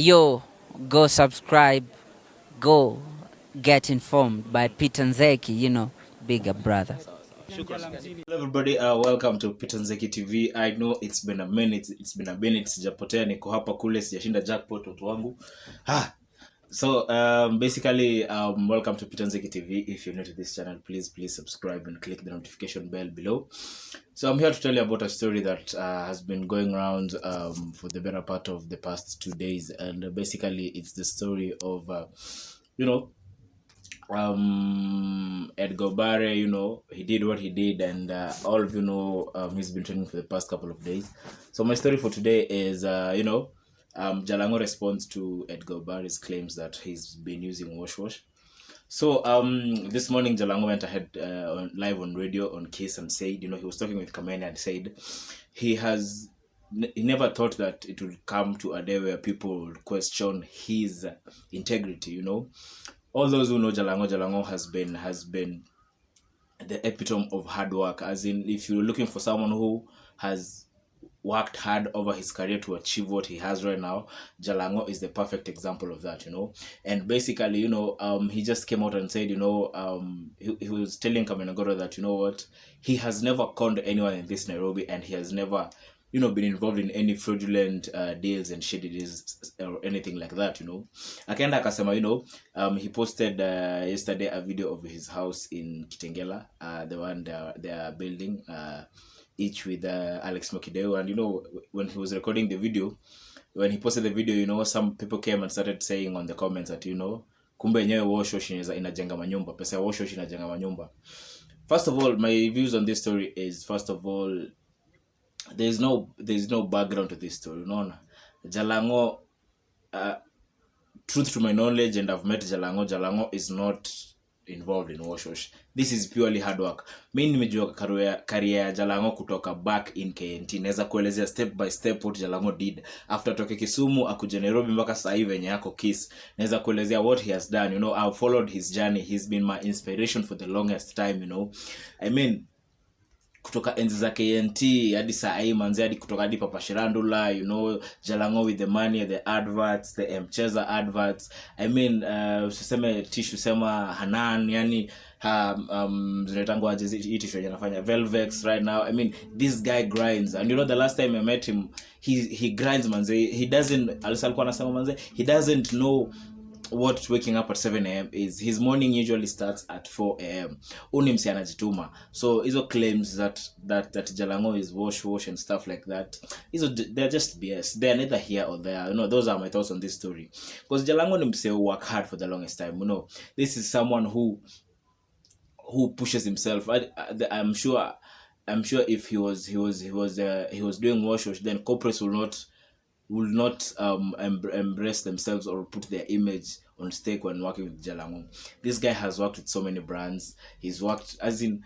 Yo, go subscribe, go get informed by Peter Nzeki, bigger brother. Hello everybody, welcome to Peter Nzeki TV. I know it's been a minute, sijapotea, niko hapa kule, sijashinda jackpot watu wangu. So basically, welcome to Peter Nzeki TV. If you're new to this channel, please subscribe and click the notification bell below. So I'm here to tell you about a story that has been going around for the better part of the past 2 days, and basically it's the story of Edgar Obare. He did what he did, and all of he's been training for the past couple of days. So my story for today is Jalango responds to Edgar Obare's claims that he's been using wash. So this morning Jalango went ahead live on radio on Kiss and said, he was talking with Kamene and said he never thought that it would come to a day where people would question his integrity. All those who know Jalango has been the epitome of hard work. As in, if you're looking for someone who has worked hard over his career to achieve what he has right now, Jalango is the perfect example of that. And basically, he just came out and said, he was telling Kamene Goro that, he has never conned anyone in this Nairobi, and he has never been involved in any fraudulent deals and shady deals or anything like that. Akaenda akasema, he posted yesterday a video of his house in Kitengela, the one they are building, each with Alex Mokideu. And when he was recording the video, when he posted the video, some people came and started saying on the comments that kumbe nyewe washoshi inajenga manyumba, pesa ya washoshi inajenga manyumba. First of all, my views on this story is, first of all, there's no background to this story. Jalango, truth to my knowledge, and I've met Jalango is not involved in wash. This is purely hard work. Mimi nimejua career ya Jalango kutoka back in KNT. Naweza kuelezea step by step what Jalango did after toke Kisumu akuje Nairobi mpaka sasa hivi venye yako Kiss. Naweza kuelezea what he has done. I've followed his journey. He's been my inspiration for the longest time. I mean, kutoka enzi za KNT hadi saa hii manzi, hadi kutoka hadi Papa Shirandula, Jalango with the money, the adverts, the Mcheza adverts. I mean, usiseme tissue, sema Hanan, yani zinaitangwa aje hii tissue anafanya Velvex right now. I mean, this guy grinds, and the last time I met him, he grinds manzi. He doesn't, alikuwa anasema manzi, he doesn't know what waking up at 7 a.m. is. His morning usually starts at 4 a.m. Unimsi anajituma. So hizo claims that Jalango is wash and stuff like that, they're just BS. They're neither here or there. Those are my thoughts on this story. Because Jalango nimse work hard for the longest time. This is someone who pushes himself. I'm sure if he was doing wash, then corporates will not embrace themselves or put their image on stake when working with Jalango. This guy has worked with so many brands. He's worked, as in,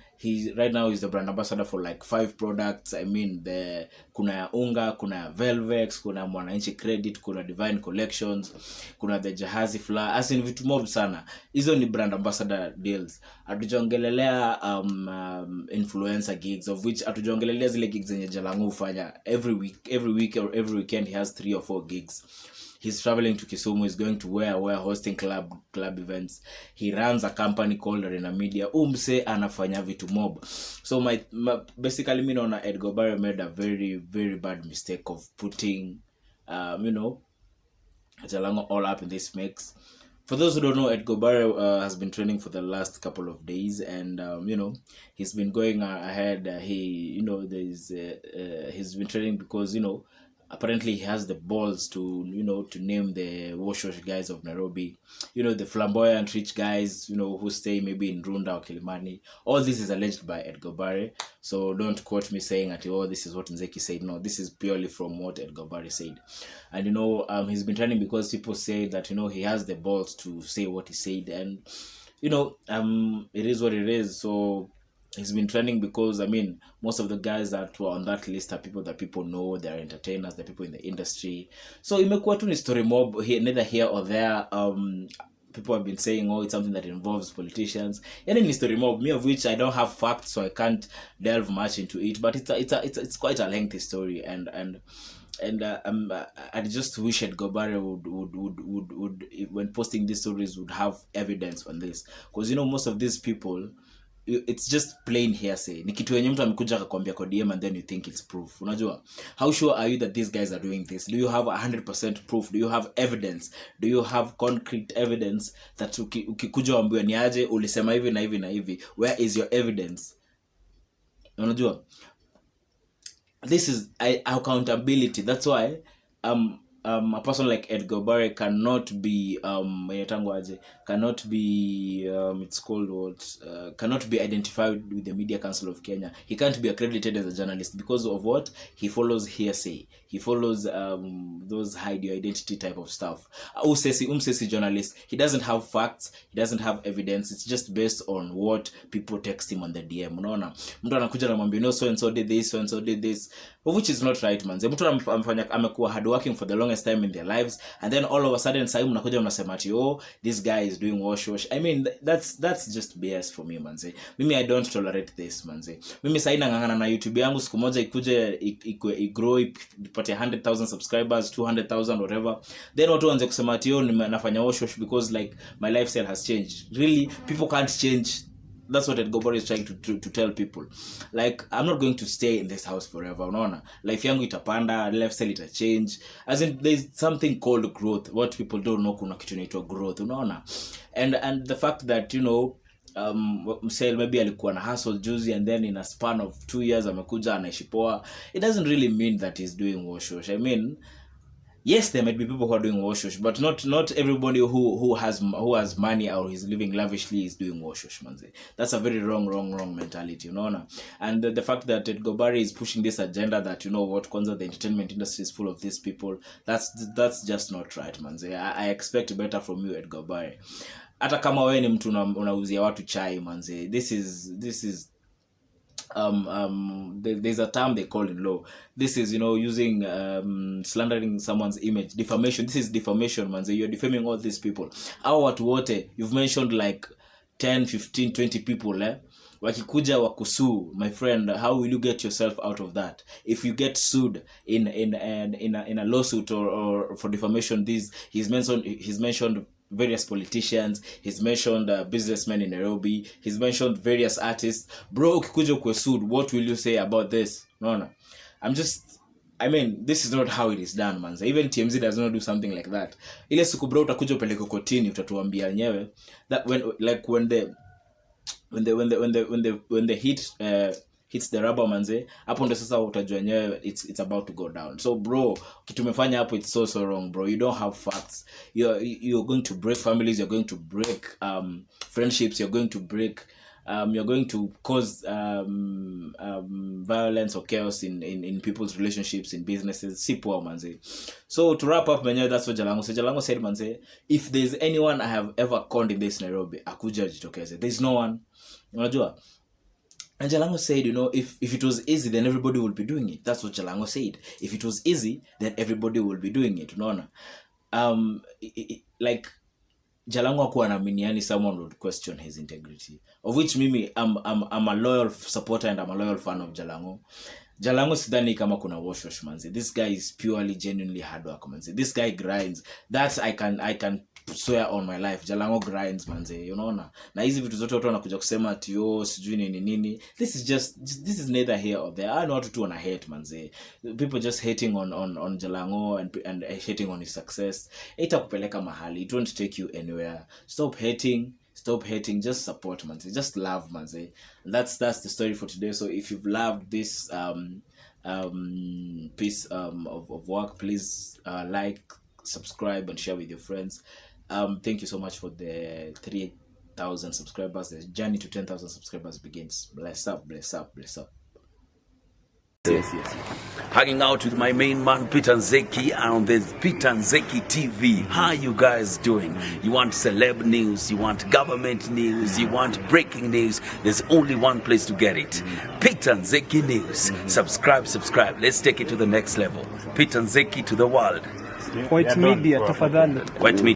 right now he's the brand ambassador for like 5 products. I mean, kuna ya unga, kuna ya Velvex, kuna Mwananchi Credit, kuna Divine Collections, kuna the Jahazi Flour, as in vitu mob sana. Hizo ni brand ambassador deals. Atujongelelea influencer gigs, of which atujongelelea zile gigs zenye Jalango ufanya every week or every weekend. He has 3 or 4 gigs. He's traveling to Kisumu. He's going to where hosting club events. He runs a company called Arena Media. Umse anafanya vitu mob. So basically, me naona Edgar Obare made a very, very bad mistake of putting, Jalango all up in this mix. For those who don't know, Edgar Obare has been training for the last couple of days, and he's been going ahead. He's been training because apparently he has the balls to name the wash guys of Nairobi, the flamboyant rich guys, who stay maybe in Rwanda or Kilimani. All this is alleged by Edgar Obare, so don't quote me saying that this is what Nzeki said. No, this is purely from what Edgar Obare said. And he's been training because people say that he has the balls to say what he said, and it is what it is. So he's been training because, I mean, most of the guys that were on that list are people that people know. They're entertainers, they're people in the industry. So imekuwa tu ni story mob, neither here or there. People have been saying, it's something that involves politicians. And in story mob, me of which I don't have facts, so I can't delve much into it. But it's quite a lengthy story, and I just wish Edgar Obare would when posting these stories would have evidence on this, because you know most of these people, it's just plain hearsay. Ni kitu yenye mtu amekuja akakwambia kwa DM and then you think it's proof. Unajua, how sure are you that these guys are doing this? Do you have 100% proof? Do you have evidence? Do you have concrete evidence that ukikuja uambiwe ni aje ulisema hivi na hivi na hivi? Where is your evidence? Unajua, this is accountability. That's why a person like Edgar Obare cannot be cannot be it's called what cannot be identified with the Media Council of Kenya. He can't be accredited as a journalist because of what? He follows hearsay. He follows those hide your identity type of stuff. Umsesi journalist, he doesn't have facts, he doesn't have evidence. It's just based on what people text him on the DM. Unaona, mtu anakuja na mwambie no so and so did this, so and so did this, which is not right, man. Mtu amekuwa hard working for the longest time in their lives, and then all of a sudden sasa mnakuja mnasema ati oh this guy is doing wash. I mean that's just BS for me, man. Mimi I don't tolerate this, man. Mimi sasa nangangana na YouTube yangu siku moja ikuje igrow ipate 100,000 subscribers, 200,000 whatever, then watu waanze kusema ati oh nafanya wash because like my lifestyle has changed. Really, people can't change. That's what Edgar Obare is trying to tell people. Like, I'm not going to stay in this house forever. Unaona, life yangu itapanda, lifestyle ita change. As in, there's something called growth. What people don't know, kuna kitu inaitwa growth. Unaona, and the fact that, you know, msel maybe alikuwa na hustle juzi and then in a span of 2 years amekuja anaishi poa, it doesn't really mean that he's doing wash. I mean, yes, there might be people who are doing wash, but not everybody who has money or is living lavishly is doing wash, man. That's a very wrong mentality, you know. And the fact that Edgar Obare is pushing this agenda that, you know what, kwanza the entertainment industry is full of these people, that's just not right, man. I expect better from you, Edgar Obare. Hata kama wewe ni mtu unauzia watu chai, man. This is there's a term they call in law. This is, you know, using slandering someone's image, defamation. This is defamation, man. You're defaming all these people. Au watu wote, you've mentioned like 10, 15, 20 people, wakikuja wakusuu, my friend, how will you get yourself out of that? If you get sued in a lawsuit or for defamation, he's mentioned various politicians, he's mentioned businessmen in Nairobi, he's mentioned various artists. Bro, ukikuja ukwe sued, what will you say about this? No. I mean, this is not how it is done, man. Even TMZ does not do something like that. Ile siku bro utakuja upeleke kotini, utatuambia nyewe that when the heat hits the rubber, manze, hapo ndo sasa utajua nyewe it's about to go down. So bro, kitu umefanya hapo, it's so wrong, bro. You don't have facts. You're going to break families, you're going to break friendships, you're going to cause violence or chaos in people's relationships, in businesses. Si poa, manze. So to wrap up, manze, that's what Jalango said. Jalango said, manze, if there's anyone I have ever conned in this Nairobi, akuja jitokeze. There's no one. Unajua? And Jalango said, you know, if it was easy, then everybody would be doing it. That's what Jalango said. If it was easy, then everybody would be doing it. Unaona? Like, Jalango hakuwa anaamini someone would question his integrity. Of which mimi, I'm a loyal supporter and I'm a loyal fan of Jalango. Jalango sidhani kama kuna wash manzi. This guy is purely, genuinely hard work, manzi. This guy grinds. That I can swear on my life. Jalango grinds, manzi. You know na hizi vitu zote watu wanakuja kusema ati oh sijui nini. This is neither here or there. I know watu tu wana hate, manzi. People just hating on Jalango and hating on his success. Itakupeleka mahali. It won't take you anywhere. Stop hating, just support, man. Just love, man. That's the story for today. So if you've loved this piece of work, please like, subscribe and share with your friends. Thank you so much for the 3,000 subscribers. The journey to 10,000 subscribers begins. Bless up. Yes. Hanging out with my main man Peter Nzeki on the Peter Nzeki TV. How you guys doing? You want celeb news, you want government news, you want breaking news. There's only one place to get it. Peter Nzeki News. Subscribe. Let's take it to the next level. Peter Nzeki to the world. White media, tafadhali. White media.